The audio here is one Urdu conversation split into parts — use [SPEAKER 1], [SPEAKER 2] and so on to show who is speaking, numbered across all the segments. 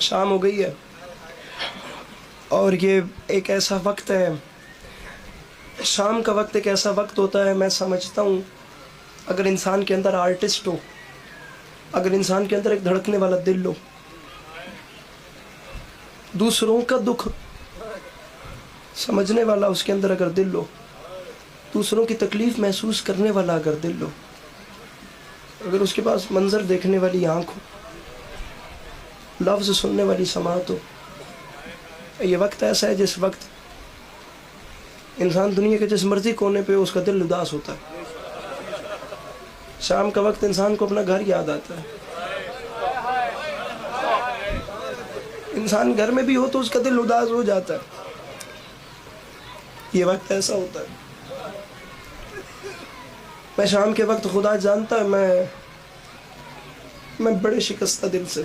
[SPEAKER 1] شام ہو گئی ہے اور یہ ایک ایسا وقت ہے، شام کا وقت ایک ایسا وقت ہوتا ہے، میں سمجھتا ہوں اگر انسان کے اندر آرٹسٹ ہو، اگر انسان کے اندر ایک دھڑکنے والا دل ہو، دوسروں کا دکھ سمجھنے والا اس کے اندر اگر دل ہو، دوسروں کی تکلیف محسوس کرنے والا اگر دل ہو، اگر اس کے پاس منظر دیکھنے والی آنکھ ہو، لفظ سننے والی سماعت ہو، یہ وقت ایسا ہے جس وقت انسان دنیا کے جس مرضی کونے پہ اس کا دل اداس ہوتا ہے۔ شام کا وقت انسان کو اپنا گھر یاد آتا ہے، انسان گھر میں بھی ہو تو اس کا دل اداس ہو جاتا ہے، یہ وقت ایسا ہوتا ہے۔ میں شام کے وقت خدا جانتا ہے میں بڑے شکستہ دل سے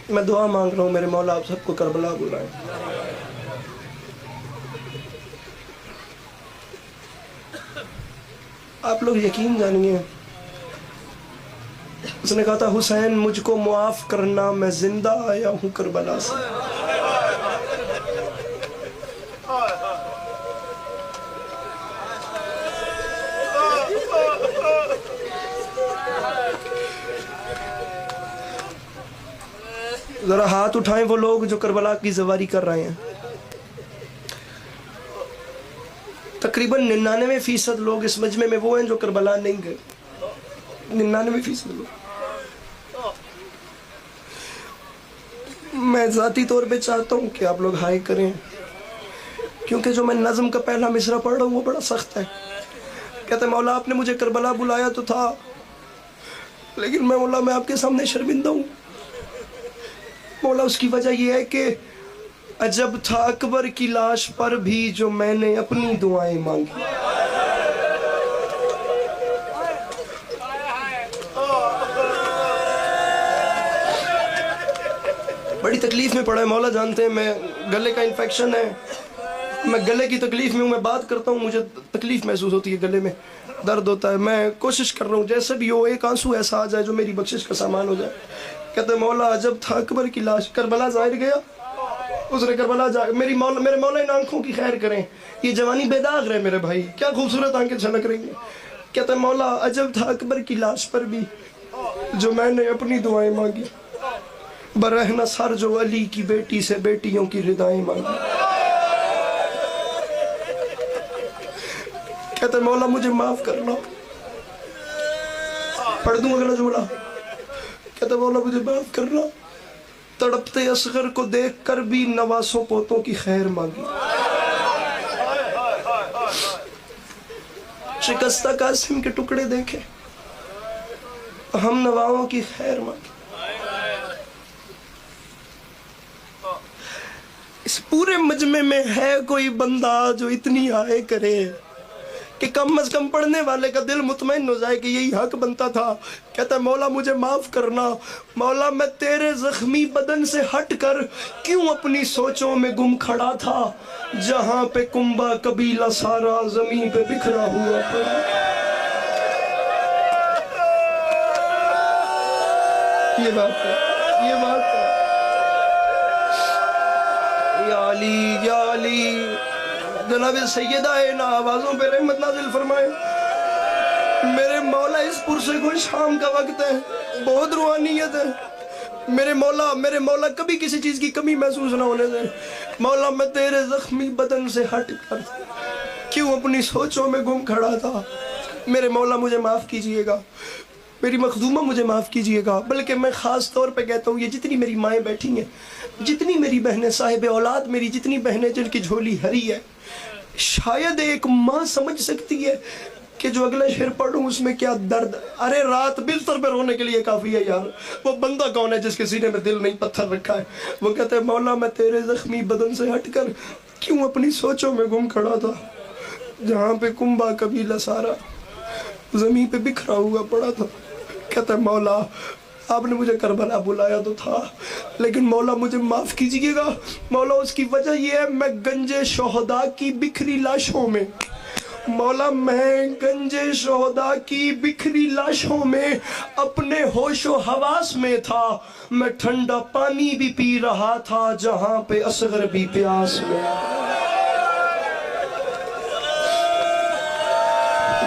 [SPEAKER 1] میں دعا مانگ رہا ہوں، میرے مولا آپ سب کو کربلا بلائیں۔ آپ لوگ یقین جانیے، اس نے کہا تھا حسین مجھ کو معاف کرنا، میں زندہ آیا ہوں کربلا سے۔ ذرا ہاتھ اٹھائیں وہ لوگ جو کربلا کی زواری کر رہے ہیں۔ تقریباً 99% لوگ اس مجمع میں وہ ہیں جو کربلا نہیں گئے، 99% لوگ۔ میں ذاتی طور پہ چاہتا ہوں کہ آپ لوگ ہائے کریں، کیونکہ جو میں نظم کا پہلا مصرع پڑھ رہا ہوں وہ بڑا سخت ہے۔ کہتے ہیں مولا آپ نے مجھے کربلا بلایا تو تھا، لیکن مولا میں آپ کے سامنے شرمندہ ہوں۔ مولا اس کی وجہ یہ ہے کہ عجب تھا اکبر کی لاش پر بھی جو میں نے اپنی دعائیں مانگی۔ بڑی تکلیف میں پڑا ہے، مولا جانتے ہیں میں گلے کا انفیکشن ہے، میں گلے کی تکلیف میں ہوں، میں بات کرتا ہوں مجھے تکلیف محسوس ہوتی ہے، گلے میں درد ہوتا ہے، میں کوشش کر رہا ہوں جیسے بھی ہو ایک آنسو ایسا آ جائے جو میری بخشش کا سامان ہو جائے۔ کہتے ہیں مولا عجب تھا اکبر کی لاش، کربلا ظاہر گیا، اس نے کربلا جا میرے مولا ان آنکھوں کی خیر کریں، یہ جوانی بے داغ رہے میرے بھائی، کیا خوبصورت آنکھیں چھلک رہی ہیں۔ کہتے ہیں مولا عجب تھا اکبر کی لاش پر بھی جو میں نے اپنی دعائیں مانگی، برہنہ سر جو علی کی بیٹی سے بیٹیوں کی ردائیں مانگی۔ کہتے ہیں مولا مجھے معاف کرنا، پڑھ دوں اگلا جملہ۔ کہتے ہیں مولا مجھے معاف کرنا، تڑپتے اصغر کو دیکھ کر بھی نواسوں پوتوں کی خیر مانگی۔ شکستہ قاسم کے ٹکڑے دیکھے، ہم نواؤں کی خیر مانگی۔ اس پورے مجمع میں ہے کوئی بندہ جو اتنی آئے کرے کہ کم از کم پڑھنے والے کا دل مطمئن ہو جائے کہ یہی حق بنتا تھا۔ کہتا ہے مولا مجھے معاف کرنا، مولا میں تیرے زخمی بدن سے ہٹ کر کیوں اپنی سوچوں میں گم کھڑا تھا، جہاں پہ کنبہ قبیلہ سارا زمین پہ بکھرا ہوا پڑا۔ یہ بات ہے، یہ بات ہے۔ یا علی یا علی، جناب سیدہ نا آوازوں پہ رحمت نازل فرمائے۔ میرے مولا اس پرسکون شام کا وقت ہے، بہت روحانیت ہے، میرے مولا کبھی کسی چیز کی کمی محسوس نہ ہونے دے۔ مولا میں تیرے زخمی بدن سے ہٹ کر کیوں اپنی سوچوں میں گم کھڑا تھا، میرے مولا مجھے معاف کیجئے گا، میری مخدومہ مجھے معاف کیجئے گا۔ بلکہ میں خاص طور پہ کہتا ہوں یہ جتنی میری مائیں بیٹھی ہیں، جتنی میری بہنیں صاحب اولاد، میری جتنی بہنیں جن کی جھولی ہری ہے، شاید ایک ماں سمجھ سکتی ہے کہ جو اگلا شعر پڑھوں اس میں کیا درد۔ ارے رات بستر پہ رونے کے لیے کافی ہے یار، وہ بندہ کون ہے جس کے سینے میں دل نہیں پتھر رکھا ہے۔ وہ کہتے ہیں مولا میں تیرے زخمی بدن سے ہٹ کر کیوں اپنی سوچوں میں گم کھڑا تھا، جہاں پہ کنبہ قبیلہ سارا زمین پہ بکھرا ہوا پڑا تھا۔ کہتا ہے مولا آپ نے مجھے کربلا بلایا تو تھا، لیکن مولا مجھے معاف کیجئے گا۔ مولا اس کی وجہ یہ ہے میں گنج شہداء کی بکھری لاشوں میں مولا میں گنجے شہدا کی بکھری لاشوں میں اپنے ہوش و حواس میں تھا، میں ٹھنڈا پانی بھی پی رہا تھا جہاں پہ اصغر بھی پیاس میں،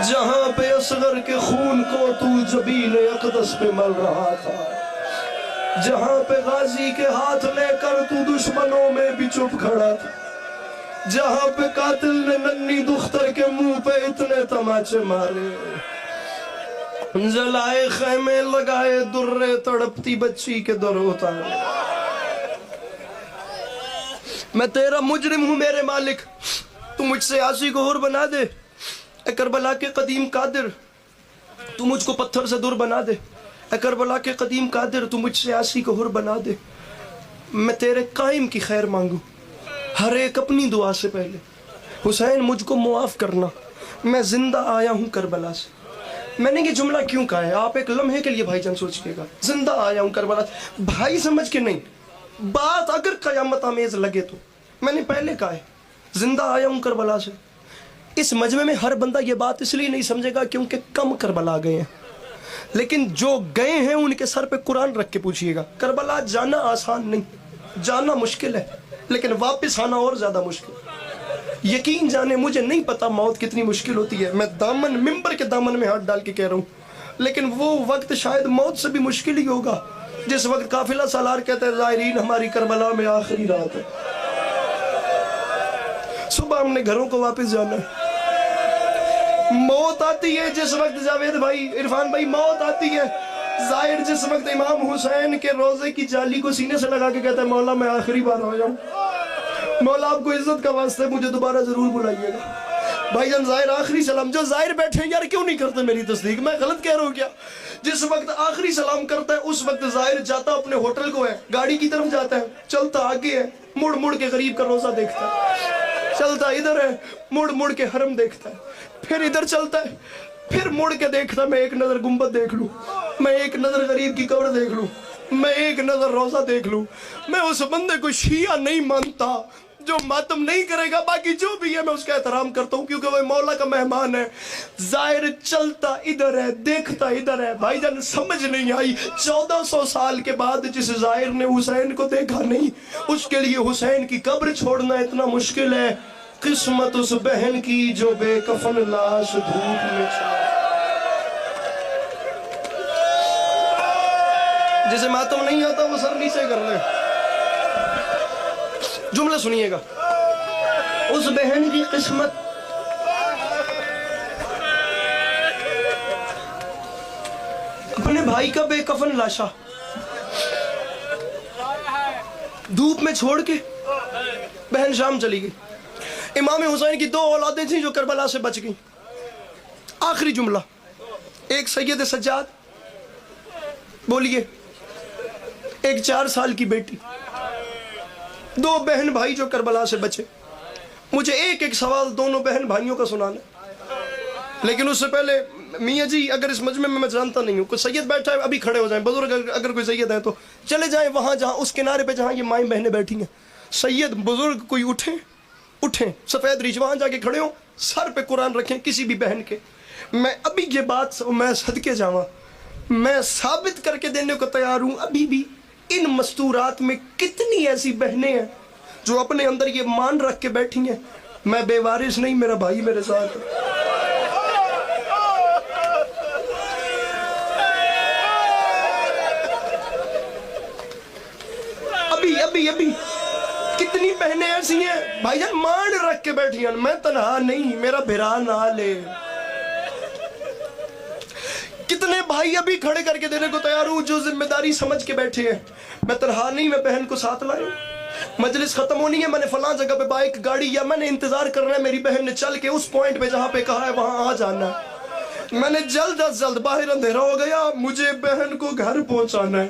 [SPEAKER 1] جہاں پہ اصغر کے خون کو تو جبین اقدس پہ مل رہا تھا، جہاں پہ غازی کے ہاتھ لے کر تو دشمنوں میں بھی چپ کھڑا تھا، جہاں پہ قاتل نے ننھی دختر کے منہ پہ اتنے تماچے مارے، جلائے خیمے لگائے درے تڑپتی بچی کے در اتارے۔ میں تیرا مجرم ہوں میرے مالک، تو مجھ سے عاصی کو حر بنا دے، اے کربلا کے قدیم قادر تو مجھ کو پتھر سے در بنا دے، اے کربلا کے قدیم قادر تو مجھ سے عاصی کو حر بنا دے۔ میں تیرے قائم کی خیر مانگوں ہر ایک اپنی دعا سے پہلے، حسین مجھ کو معاف کرنا، میں زندہ آیا ہوں کربلا سے۔ میں نے یہ جملہ کیوں کہا ہے آپ ایک لمحے کے لیے بھائی جان سوچئے گا، زندہ آیا ہوں کربلا سے، بھائی سمجھ کے نہیں، بات اگر قیامت آمیز لگے تو میں نے پہلے کہا ہے زندہ آیا ہوں کربلا سے۔ اس مجمع میں ہر بندہ یہ بات اس لیے نہیں سمجھے گا کیونکہ کم کربلا گئے ہیں، لیکن جو گئے ہیں ان کے سر پہ قرآن رکھ کے پوچھئے گا، کربلا جانا آسان نہیں، جانا مشکل ہے لیکن واپس آنا اور زیادہ مشکل۔ یقین جانے مجھے نہیں پتا موت کتنی مشکل ہوتی ہے، میں ممبر کے دامن میں ہاتھ ڈال کے کہہ رہا ہوں، لیکن وہ وقت شاید موت سے بھی مشکل ہی ہوگا جس وقت قافلہ سالار کہتے ہیں زائرین ہماری کربلا میں آخری رات ہے، صبح ہم نے گھروں کو واپس جانا ہے۔ موت آتی ہے جس وقت جاوید بھائی، عرفان بھائی، موت آتی ہے ظاہر جس وقت امام حسین کے روزے کی جالی کو سینے سے لگا کے کہتا ہے مولا میں آخری بار ہو جاؤں، مولا آپ کو عزت کا واسطہ ہے مجھے دوبارہ ضرور بلائیے گا۔ بھائی جان ظاہر آخری سلام، جو ظاہر بیٹھے ہیں یار کیوں نہیں کرتے میری تصدیق، میں غلط کہہ رہا ہوں کیا؟ جس وقت آخری سلام کرتا ہے اس وقت ظاہر جاتا اپنے ہوٹل کو ہے، گاڑی کی طرف جاتا ہے، چلتا آگے ہے، مڑ مڑ کے غریب کا روزہ دیکھتا ہے، چلتا ادھر ہے، مڑ مڑ کے حرم دیکھتا ہے، پھر ادھر چلتا ہے، پھر مڑ کے دیکھتا میں ایک نظر گنبد دیکھ لوں، میں ایک نظر غریب کی قبر دیکھ لوں، میں ایک نظر روزہ دیکھ لوں۔ میں اس بندے کو شیعہ نہیں مانتا جو ماتم نہیں کرے گا، باقی جو بھی ہے میں اس کا احترام کرتا ہوں کیونکہ وہ مولا کا مہمان ہے۔ ظاہر چلتا ادھر ہے، دیکھتا ادھر ہے۔ بھائی جان سمجھ نہیں آئی، 1400 سال کے بعد جس ظاہر نے حسین کو دیکھا نہیں اس کے لیے حسین کی قبر چھوڑنا اتنا مشکل ہے۔ قسمت اس بہن کی جو بے کفن لاش دھوپ میں جسے ماتم نہیں آتا وہ سر نیچے کر لے۔ جملہ سنیے گا، اس بہن کی قسمت اپنے بھائی کا بے کفن لاشا دھوپ میں چھوڑ کے بہن شام چلی گئی۔ امام حسین کی 2 اولادیں تھیں جو کربلا سے بچ گئیں۔ آخری جملہ، ایک سید سجاد بولیے، ایک 4 سال کی بیٹی، 2 بہن بھائی جو کربلا سے بچے۔ مجھے ایک سوال دونوں بہن بھائیوں کا سنانا، لیکن اس سے پہلے میاں جی اگر اس مجمع میں جانتا نہیں ہوں، کوئی سید بیٹھا ہے ابھی کھڑے ہو جائیں، بزرگ اگر کوئی سید ہے تو چلے جائیں وہاں جہاں اس کنارے پہ جہاں یہ مائیں بہنیں بیٹھی ہیں۔ سید بزرگ کوئی اٹھیں سفید ریچھ وہاں جا کے کھڑے ہوں، سر پہ قرآن رکھیں کسی بھی بہن کے۔ میں ابھی یہ بات میں صدقے جاواں، میں ثابت کر کے دینے کو تیار ہوں ابھی بھی ان مستورات میں کتنی ایسی بہنیں ہیں جو اپنے اندر یہ مان رکھ کے بیٹھی ہیں میں بے وارث نہیں، میرا بھائی میرے ساتھ ہے۔ ابھی کتنی بہنیں ایسی ہیں بھائی جان مان رکھ کے بیٹھی ہیں، میں تنہا نہیں، میرا بھرا نہ لے۔ کتنے بھائی ابھی کھڑے کر کے دینے کو تیار ہوں جو ذمہ داری سمجھ کے بیٹھے ہیں، میں تنہا نہیں، میں بہن کو ساتھ لائے۔ مجلس ختم ہونی ہے، میں نے فلاں جگہ پہ بائک گاڑی یا میں نے انتظار کرنا ہے، میری بہن نے چل کے اس پوائنٹ پہ جہاں پہ کہا ہے وہاں آ جانا ہے۔ میں نے جلد از جلد، باہر اندھیرا ہو گیا، مجھے بہن کو گھر پہنچانا ہے۔